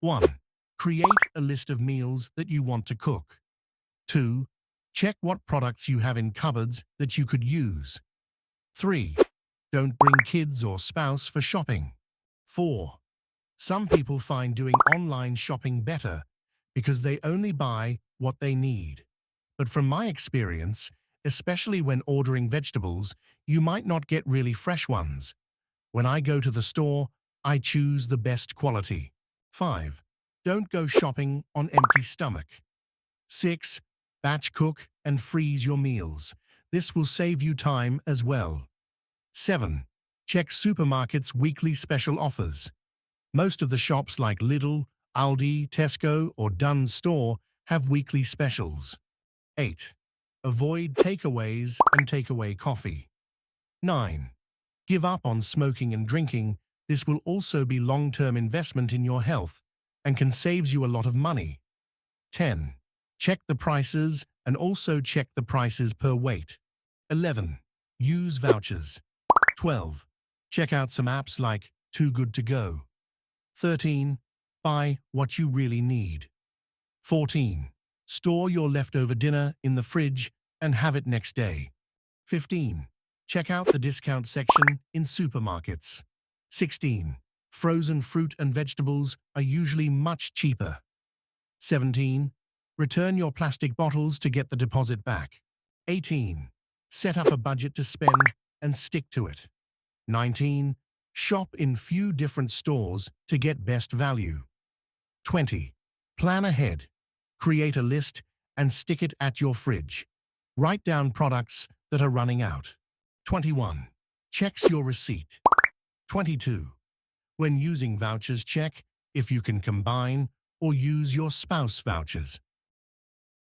1. Create a list of meals that you want to cook. 2. Check what products you have in cupboards that you could use. 3. Don't bring kids or spouse for shopping. 4. Some people find doing online shopping better because they only buy what they need. But from my experience, especially when ordering vegetables, you might not get really fresh ones. When I go to the store, I choose the best quality. 5. Don't go shopping on empty stomach. 6. Batch cook and freeze your meals. This will save you time as well. 7. Check supermarkets' weekly special offers. Most of the shops like Lidl, Aldi, Tesco, or Dunnes Store have weekly specials. 8. Avoid takeaways and takeaway coffee. 9. Give up on smoking and drinking. This will also be long-term investment in your health and can save you a lot of money. 10. Check the prices and also check the prices per weight. 11. Use vouchers. 12. Check out some apps like Too Good To Go. 13. Buy what you really need. 14. Store your leftover dinner in the fridge and have it next day. 15. Check out the discount section in supermarkets. 16. Frozen fruit and vegetables are usually much cheaper. 17. Return your plastic bottles to get the deposit back. 18. Set up a budget to spend and stick to it. 19. Shop in few different stores to get best value. 20. Plan ahead. Create a list and stick it at your fridge. Write down products that are running out. 21. Checks your receipt. 22. When using vouchers, check if you can combine or use your spouse vouchers.